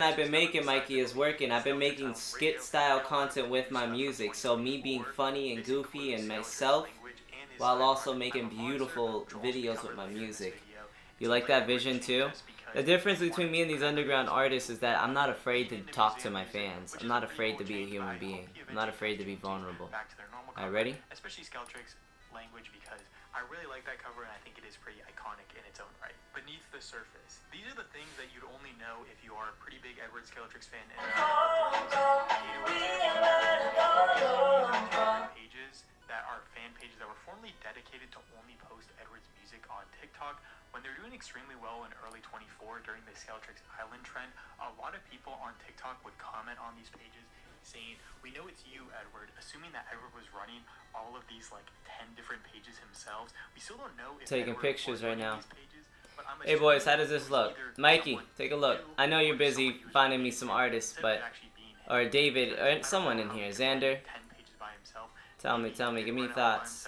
I've been making, Mikey, is working. I've been making skit-style content with my music, so me being funny and goofy and myself, while also making beautiful videos with my music. You like that vision too? The difference between me and these underground artists is that I'm not afraid to talk to my fans. I'm not afraid to be a human being. I'm not afraid to be vulnerable. Alright, ready? Especially Skeltrix language, because I really like that cover and I think it is pretty iconic in its own right. Beneath the surface, these are the things that you'd only know if you are a pretty big Edward Skeltrix fan. And pages that are fan pages that were formerly dedicated to only post Edward's music on TikTok. When they're doing extremely well in early 24 during the Skeltrix Island trend, a lot of people on TikTok would comment on these pages saying, "We know it's you, Edward," assuming that Edward was running all of these like 10 different pages himself. We still don't know if taking Edward pictures right now. Pages, hey boys, how does this look? Mikey, take a look. I know you're busy finding me some artists, but or David or someone in here. Xander, tell me, give me thoughts.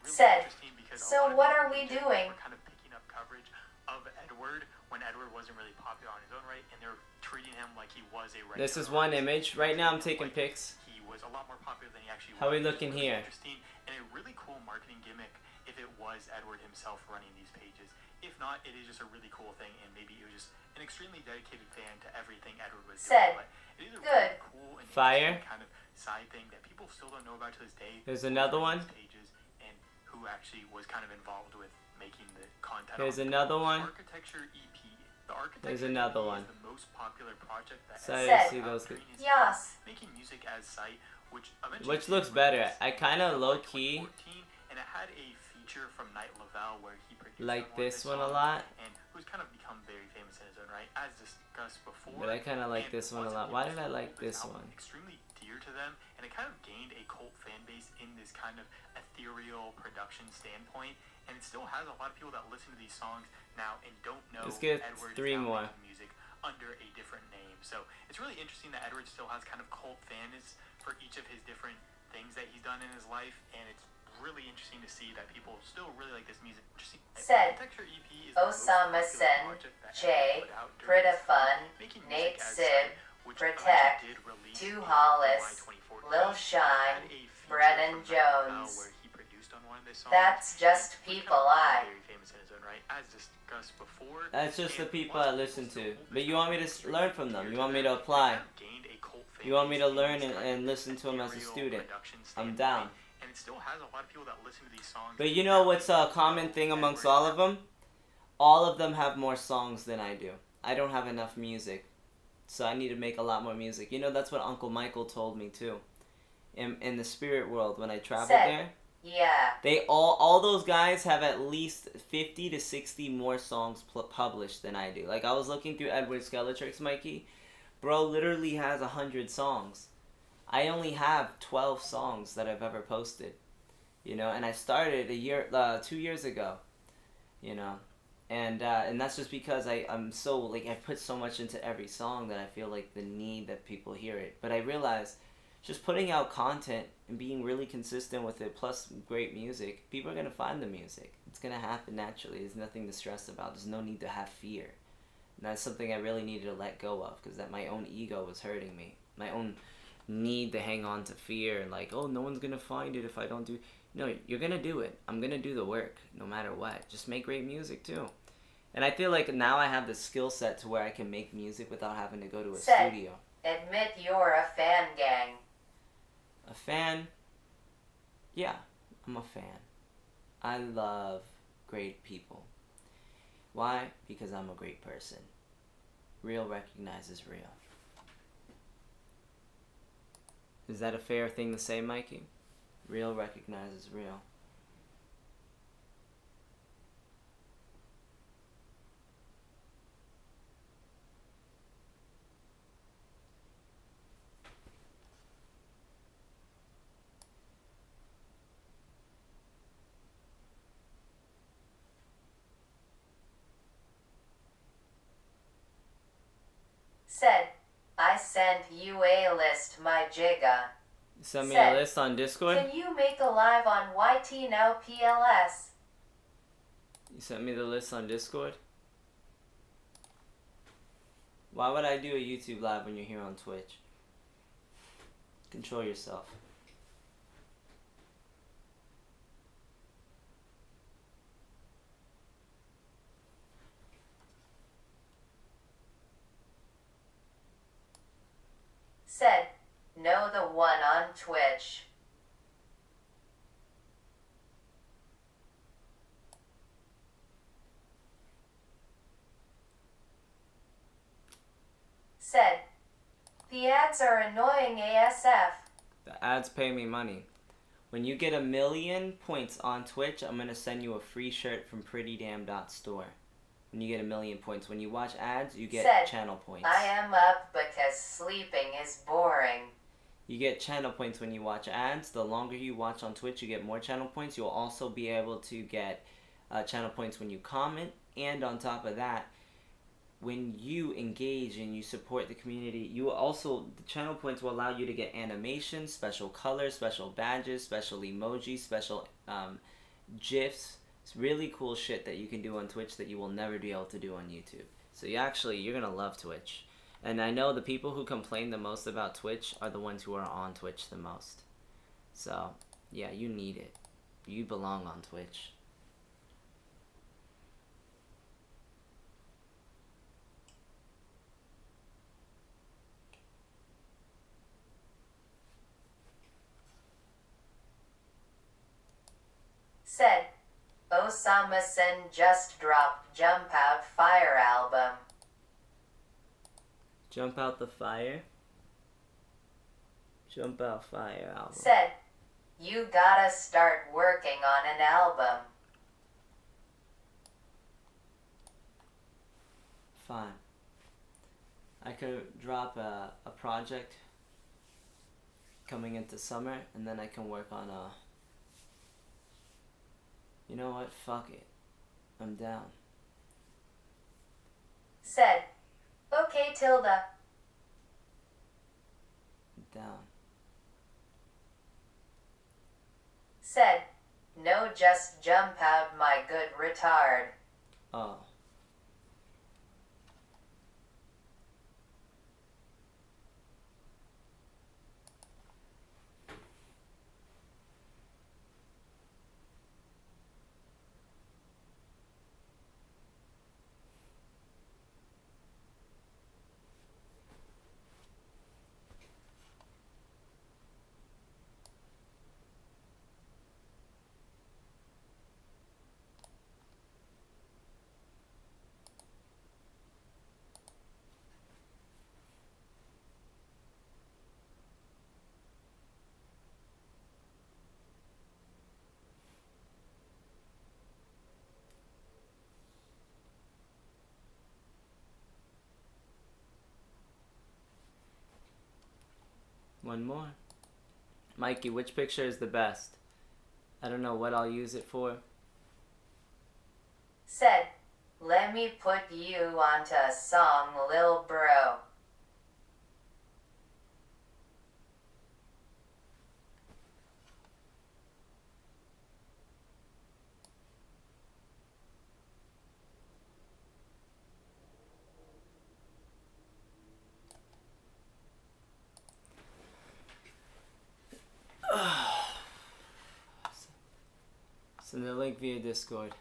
Said, so what are we doing? Kind of picking up coverage of Edward when Edward wasn't really popular on his own right, and they're treating him like he was a regular. This is one image. Right now I'm taking pics. He was a lot more popular than he actually was. How are we looking really here? Interesting and a really cool marketing gimmick if it was Edward himself running these pages. If not, it is just a really cool thing, and maybe it was just an extremely dedicated fan to everything Edward was doing. But it is a good. Really cool and fire kind of side thing that people still don't know about to this day. There's another one. Pages and who actually was kind of involved with making the content. There's another one. Architecture EP. The Architecture There's another EP one. is the most popular project that see those. Yes. Making music as site, which looks better. I kind of low key. And it had a feature from Night Lavelle where he produced like this one a lot. And who's kind of become very famous in his own right, as discussed before. But I kind of like this one a lot. Why did I like this one? Extremely dear to them, and it kind of gained a cult fan base in this kind of ethereal production standpoint. And it still has a lot of people that listen to these songs now and don't know Let's get Edward 3 more. Music under a different name. So it's really interesting that Edward still has kind of cult fans for each of his different things that he's done in his life, and it's really interesting to see that people still really like this music. Said, EP is Osama Sen, Jay, Pretty Fun, Nate Sib, Protect, 2 Hollis, Lil Shine, Brennan Jones. That's just people That's just the people I listen to. But you want me to learn from them. You want me to apply. You want me to learn and listen to them as a student. I'm down. And it still has a lot of people that listen to these songs. But you know what's a common thing amongst all of them? All of them have more songs than I do. I don't have enough music. So I need to make a lot more music. You know, that's what Uncle Michael told me too. In the spirit world, when I traveled there. Yeah. They all those guys have at least 50 to 60 more songs published than I do. Like, I was looking through Edward Skeltrix, Mikey. Bro literally has 100 songs. I only have 12 songs that I've ever posted. You know, and I started 2 years ago. You know, and that's just because I'm so, like, I put so much into every song that I feel like the need that people hear it. But I realized just putting out content and being really consistent with it, plus great music, people are going to find the music. It's going to happen naturally. There's nothing to stress about. There's no need to have fear. And that's something I really needed to let go of, because that my own ego was hurting me. My own need to hang on to fear and like, oh, no one's going to find it if I don't do... No, you're going to do it. I'm going to do the work no matter what. Just make great music too. And I feel like now I have the skill set to where I can make music without having to go to a studio. Admit you're a fan gang. A fan? Yeah, I'm a fan. I love great people. Why? Because I'm a great person. Real recognizes real. Is that a fair thing to say, Mikey? Real recognizes real. Said, I sent you a list, my jigga. Send me a list on Discord? Can you make a live on YT now PLS? You sent me the list on Discord? Why would I do a YouTube live when you're here on Twitch? Control yourself. Said, know the one on Twitch. Said, the ads are annoying ASF. The ads pay me money. When you get 1,000,000 points on Twitch, I'm gonna send you a free shirt from PrettyDamn.store. When you get 1,000,000 points. When you watch ads, you get Said, channel points. I am up because sleeping is boring. You get channel points when you watch ads. The longer you watch on Twitch, you get more channel points. You'll also be able to get channel points when you comment. And on top of that, when you engage and you support the community, you also, the channel points will allow you to get animations, special colors, special badges, special emojis, special GIFs. It's really cool shit that you can do on Twitch that you will never be able to do on YouTube. So you're gonna love Twitch. And I know the people who complain the most about Twitch are the ones who are on Twitch the most. So, yeah, you need it. You belong on Twitch. Said, Osama Sen just dropped Jump Out Fire album. Jump Out the Fire? Jump Out Fire album. Said, you gotta start working on an album. Fine. I could drop a project coming into summer, and then I can work on a... You know what? Fuck it. I'm down. Said, okay Tilda. Down. Said, no just jump out my good retard. Oh. One more. Mikey, which picture is the best? I don't know what I'll use it for. Said, let me put you onto a song, lil bro. Send the link via Discord.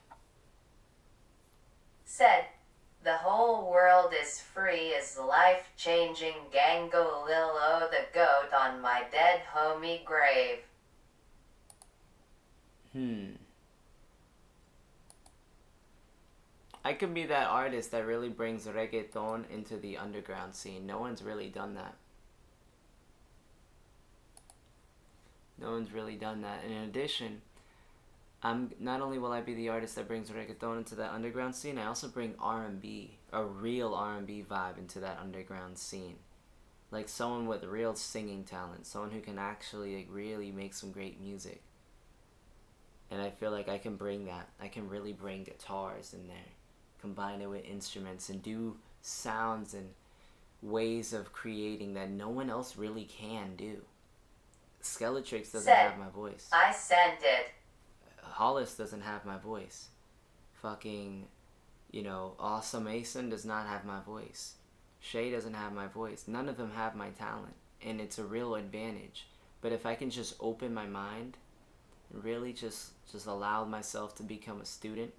Said, the whole world is free is life-changing Gango Lil O the goat on my dead homie grave. I could be that artist that really brings reggaeton into the underground scene. No one's really done that. No one's really done that. And in addition, not only will I be the artist that brings reggaeton into that underground scene, I also bring R&B, a real R&B vibe into that underground scene. Like someone with real singing talent, someone who can actually like, really make some great music. And I feel like I can bring that. I can really bring guitars in there, combine it with instruments, and do sounds and ways of creating that no one else really can do. Skeletrix doesn't have my voice. I sent it. Hollis doesn't have my voice. Fucking, Awesome Mason does not have my voice. Shay doesn't have my voice. None of them have my talent. And it's a real advantage. But if I can just open my mind and really just allow myself to become a student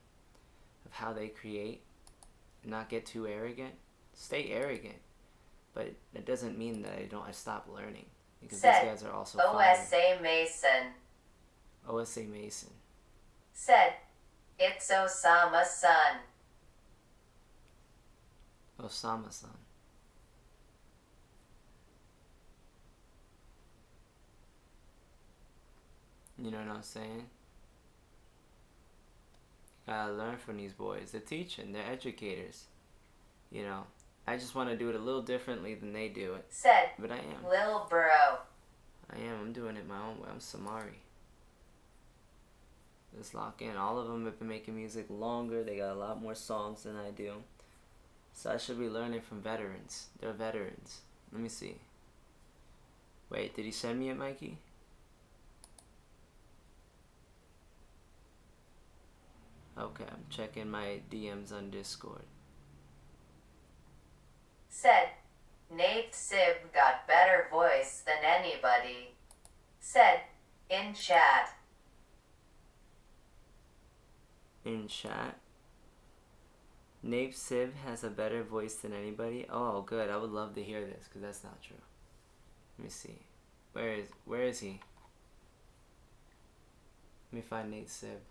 of how they create, and not get too arrogant, stay arrogant. But it doesn't mean that I stop learning. Because these guys are also OSA Mason. OSA Mason. Said, it's Osama-san. Osama-san. You know what I'm saying? Gotta learn from these boys. They're teaching. They're educators. You know, I just want to do it a little differently than they do it. Said, but I am. Lil Bro. I am. I'm doing it my own way. I'm Samari. Let's lock in. All of them have been making music longer. They got a lot more songs than I do. So I should be learning from veterans. They're veterans. Let me see. Wait, did he send me it, Mikey? Okay, I'm checking my DMs on Discord. Said, Nate Sib got better voice than anybody. Said, in chat. In chat? Nape Sib has a better voice than anybody? Oh, good. I would love to hear this, because that's not true. Let me see. Where is he? Let me find Nate Sib.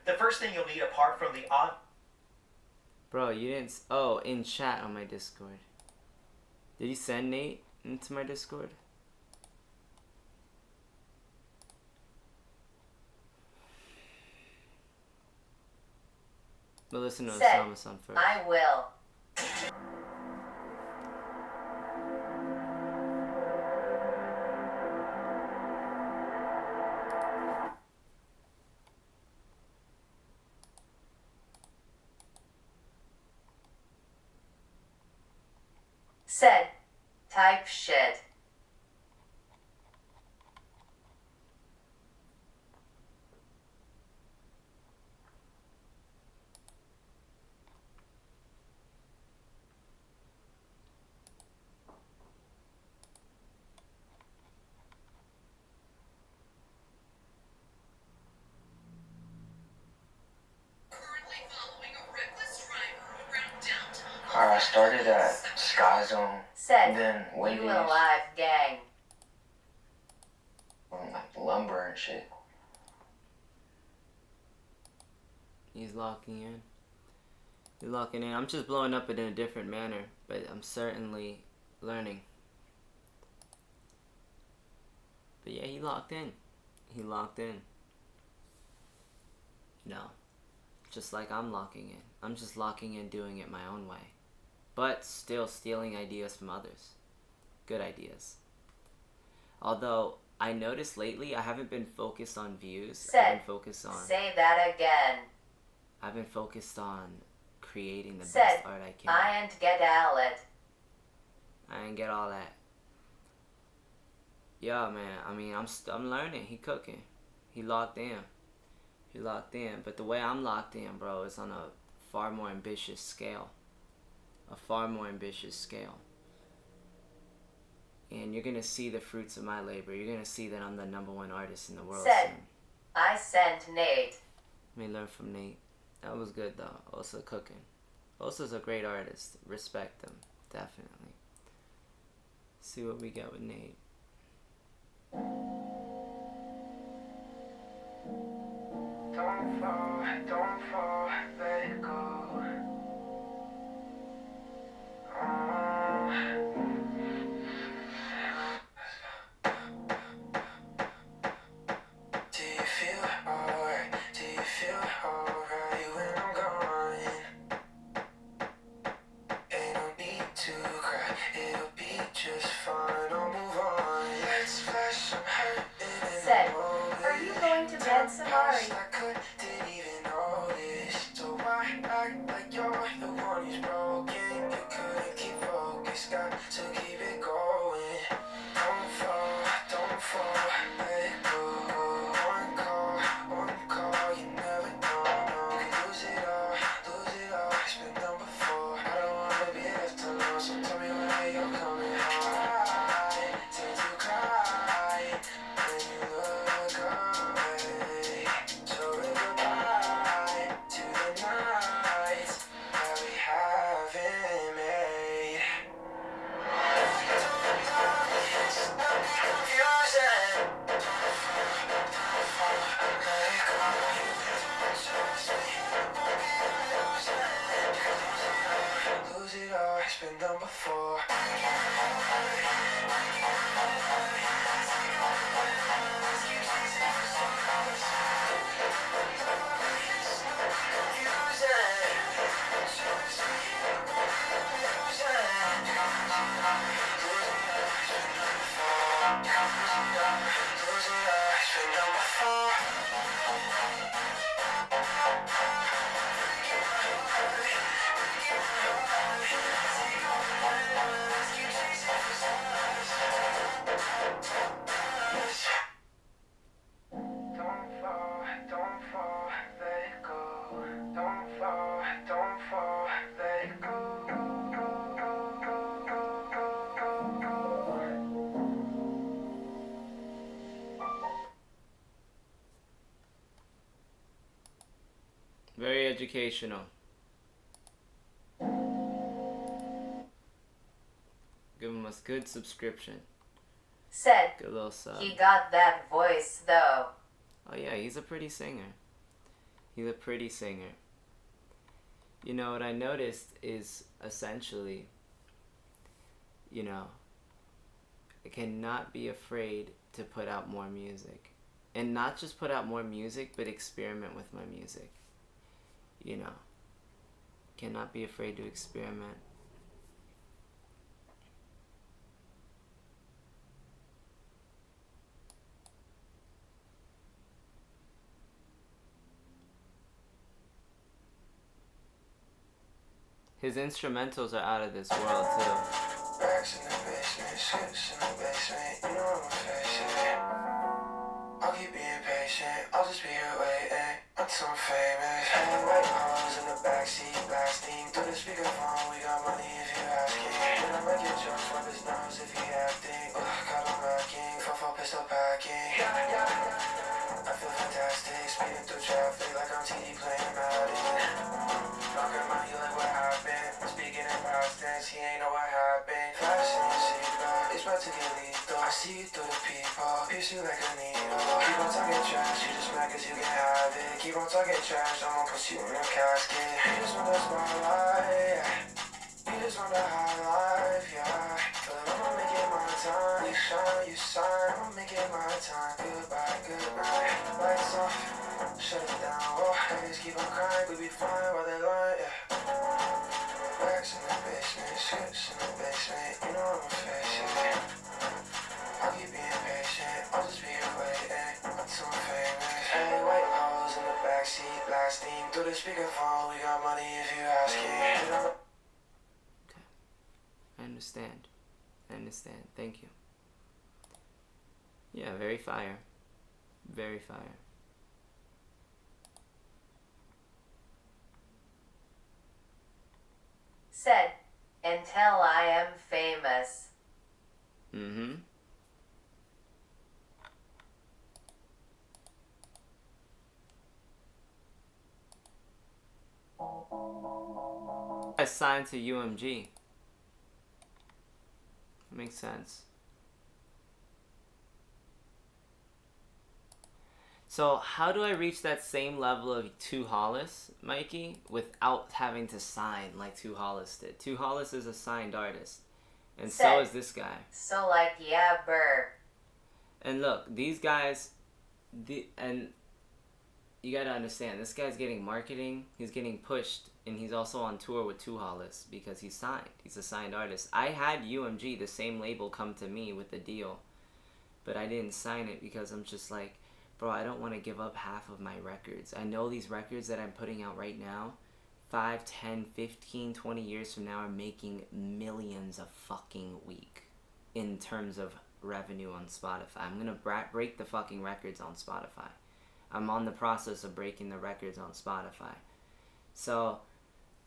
The first thing you'll need apart from the Bro, you didn't... Oh, in chat on my Discord. Did you send Nate into my Discord? But listen to Osama-san first. I will. Said, type shit. I started at Sky Zone. Said, then you alive gang. Like lumber and shit. He's locking in. He's locking in. I'm just blowing up it in a different manner, but I'm certainly learning. But yeah, he locked in. He locked in. You know, just like I'm locking in. I'm just locking in, doing it my own way. But still stealing ideas from others. Good ideas. Although, I noticed lately I haven't been focused on views. I've been focused on... Say that again. I've been focused on creating the best art I can. I ain't get Allet. I ain't get all that. Yeah, man. I mean, I'm learning. He cooking. He locked in. He locked in. But the way I'm locked in, bro, is on a far more ambitious scale. A far more ambitious scale. And you're gonna see the fruits of my labor. You're gonna see that I'm the #1 artist in the world soon. I sent Nate. Let me learn from Nate. That was good though. Osa cooking. Osa's a great artist. Respect him. Definitely. See what we got with Nate. Don't fall, let it go. Do you feel alright? Do you feel alright when I'm gone? Ain't no need to cry, it'll be just fine. I'll move on. Let's flash, I'm hurting. Said, are you going to bed, Samari? I didn't even notice. So why act it's been done before. Very educational. Give him a good subscription. Said, Good little sub. he got that voice though. Oh yeah, he's a pretty singer. He's a pretty singer. You know, what I noticed is essentially, you know, I cannot be afraid to put out more music. And not just put out more music, but experiment with my music. You know, cannot be afraid to experiment. His instrumentals are out of this world too. Racks in the basement, skips in the basement, you know I'm a face it. I'll keep being patient, I'll just be here waiting until I'm famous. Hey, white hoes in the backseat, blasting through the speakerphone. We got money if you asking. Then I make your jokes, wipe his nose if he acting. Caught him lacking, 4-4 pistol packing. I feel fantastic, speeding through traffic like I'm TD playing Madden. Talking money like what happened. Speaking in past tense, he ain't know what happened. Flashing your seatbelt, it's about to get lethal. I see you through the people, pierce you like a needle. Keep on talking trash, you just mad cause you can have it. Keep on talking trash, I'm gonna put you in a casket. You just want the spotlight, yeah. You just want the high life, yeah. But I'ma make it my time. You shine, you shine, I'ma make it my time. Goodbye, good night. Lights off, shut it down. Oh, haters keep on crying, we be fine while they lie, yeah. Racks in the basement, skips in the basement, you know I'm a face it. I'll keep being patient, I'll just be here waiting until I'm famous. Hey, white hoes in the backseat, blasting through the speakerphone. We got money if you asking. Okay. I understand. I understand. Thank you. Yeah, very fire. Very fire. Said, until I am famous. Mm-hmm. I signed to UMG. Makes sense. So how do I reach that same level of Two Hollis, Mikey, without having to sign like Two Hollis did? Two Hollis is a signed artist. And so Said, is this guy. so like, yeah, burr. And look, these guys, and you gotta understand, this guy's getting marketing, he's getting pushed, and he's also on tour with Two Hollis because he's signed. He's a signed artist. I had UMG, the same label, come to me with the deal, but I didn't sign it because I'm just like, bro, I don't want to give up half of my records. I know these records that I'm putting out right now, 5, 10, 15, 20 years from now are making millions a fucking week in terms of revenue on Spotify. I'm gonna break the fucking records on Spotify. I'm on the process of breaking the records on Spotify. So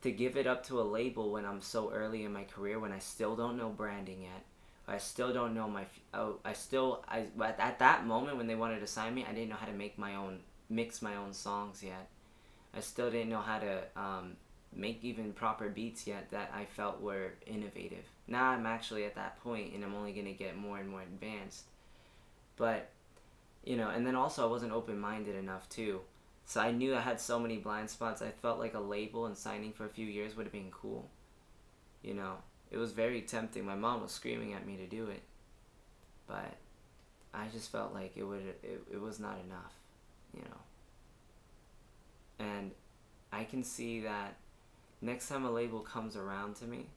to give it up to a label when I'm so early in my career, when I still don't know branding yet, I still don't know at that moment when they wanted to sign me, I didn't know how to mix my own songs yet. I still didn't know how to make even proper beats yet that I felt were innovative. Now I'm actually at that point, and I'm only going to get more and more advanced. But, you know, and then also I wasn't open-minded enough too. So I knew I had so many blind spots. I felt like a label and signing for a few years would have been cool, you know. it was very tempting. My mom was screaming at me to do it, but I just felt like it was not enough, you know. And I can see that next time a label comes around to me,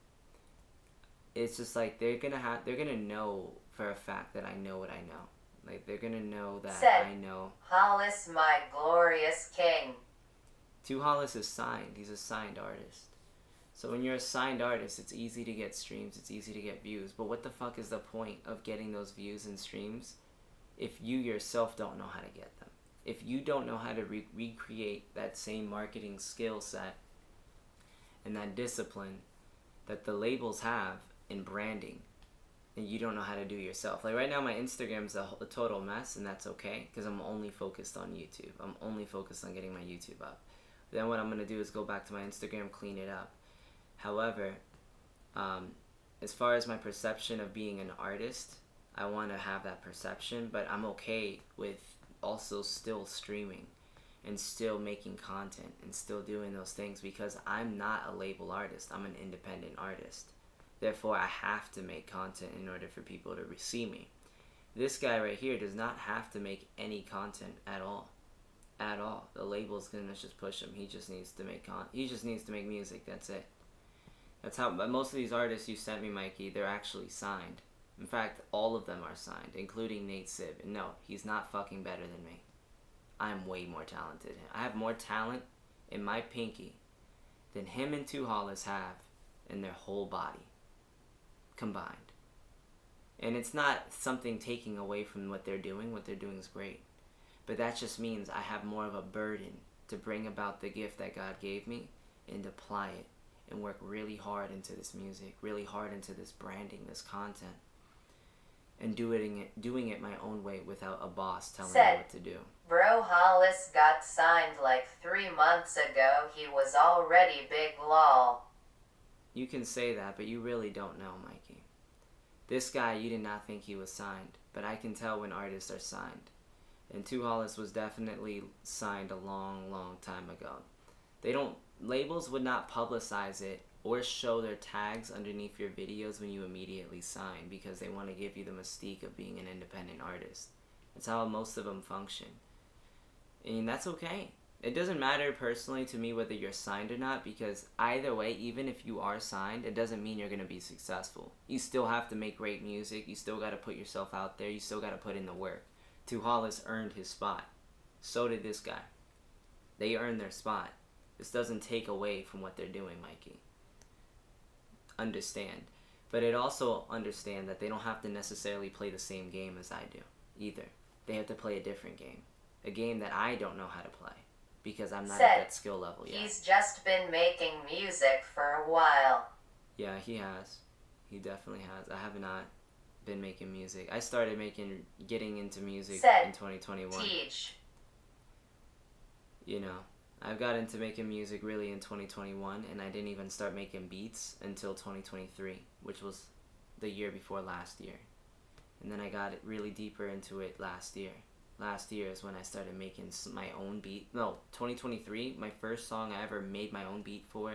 it's just like they're gonna know for a fact that I know what I know. Like, they're gonna know that Said I know. Hollis, my glorious king. 2 Hollis is signed. He's a signed artist. So when you're a signed artist, it's easy to get streams, it's easy to get views. But what the fuck is the point of getting those views and streams if you yourself don't know how to get them? If you don't know how to recreate that same marketing skill set and that discipline that the labels have in branding, and you don't know how to do yourself. Like right now, my Instagram's a total mess, and that's okay, because I'm only focused on YouTube. I'm only focused on getting my YouTube up. Then what I'm going to do is go back to my Instagram, clean it up. However, as far as my perception of being an artist, I want to have that perception, but I'm okay with also still streaming and still making content and still doing those things, because I'm not a label artist. I'm an independent artist. Therefore, I have to make content in order for people to see me. This guy right here does not have to make any content at all. At all. The label's gonna just push him. He just needs to make he just needs to make music. That's it. That's how most of these artists you sent me, Mikey, they're actually signed. In fact, all of them are signed, including Nate Sib. And no, he's not fucking better than me. I'm way more talented. I have more talent in my pinky than him and 2 Hollis have in their whole body combined. And it's not something taking away from what they're doing. What they're doing is great. But that just means I have more of a burden to bring about the gift that God gave me and apply it and work really hard into this music, really hard into this branding, this content, and doing it my own way without a boss telling me what to do. Bro Hollis got signed like 3 months ago. He was already big lol. You can say that, but you really don't know, Mikey. This guy, you did not think he was signed, but I can tell when artists are signed. And 2 Hollis was definitely signed a long, long time ago. Labels would not publicize it or show their tags underneath your videos when you immediately sign, because they want to give you the mystique of being an independent artist. That's how most of them function. And that's okay. It doesn't matter personally to me whether you're signed or not, because either way, even if you are signed, it doesn't mean you're going to be successful. You still have to make great music. You still got to put yourself out there. You still got to put in the work. 2 Hollis earned his spot. So did this guy. They earned their spot. This doesn't take away from what they're doing, Mikey. Understand. But it also understand that they don't have to necessarily play the same game as I do either. They have to play a different game. A game that I don't know how to play, because I'm not at that skill level yet. He's just been making music for a while. Yeah, he has. He definitely has. I have not been making music. I started getting into music in 2021. Teach. You know, I've got into making music really in 2021, and I didn't even start making beats until 2023, which was the year before last year. And then I got it really deeper into it last year. Last year is when I started making my own beat. No, 2023, my first song I ever made my own beat for,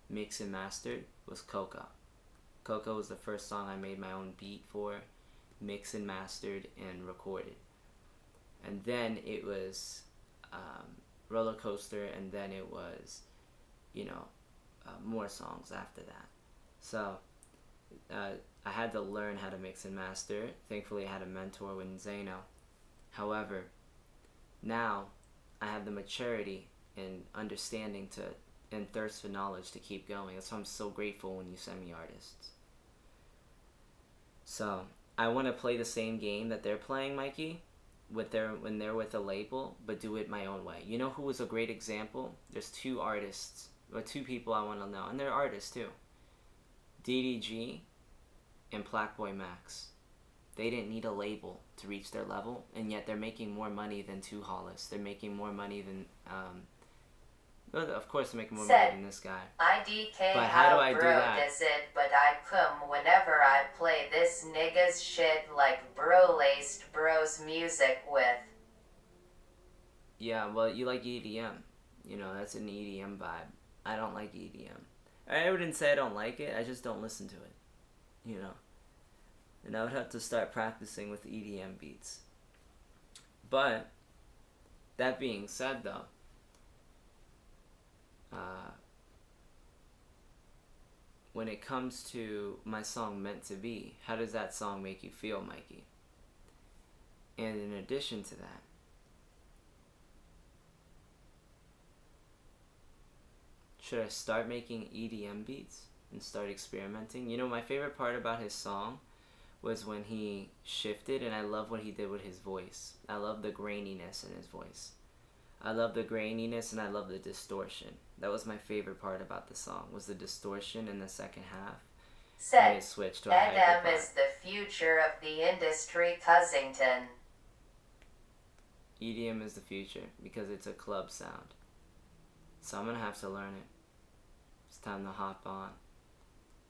mixed and mastered, was Coco. Coco was the first song I made my own beat for, mixed and mastered and recorded. And then it was Roller Coaster, and then it was, more songs after that. So I had to learn how to mix and master. Thankfully, I had a mentor with Zeno. However, now I have the maturity and understanding and thirst for knowledge to keep going. That's why I'm so grateful when you send me artists. So I want to play the same game that they're playing, Mikey, when they're with a label, but do it my own way. You know who was a great example? There's 2 artists, or 2 people I want to know, and they're artists too. DDG and Blackboy Max. They didn't need a label to reach their level, and yet they're making more money than 2 Hollis. They're making more money than, of course they're making more money than this guy. IDK but how do I do bro that? does it, but I come whenever I play this nigga's shit like bro laced bros music with. Yeah, well, you like EDM. That's an EDM vibe. I don't like EDM. I wouldn't say I don't like it. I just don't listen to it. You know. And I would have to start practicing with EDM beats. But that being said, though, when it comes to my song Meant to Be, how does that song make you feel, Mikey? And in addition to that, should I start making EDM beats and start experimenting? You know, my favorite part about his song was when he shifted, and I love what he did with his voice. I love the graininess in his voice. I love the graininess and I love the distortion. That was my favorite part about the song, was the distortion in the second half. When it switched to a hyper EDM part. is the future of the industry, Cussington. EDM is the future because it's a club sound. So I'm gonna have to learn it. It's time to hop on.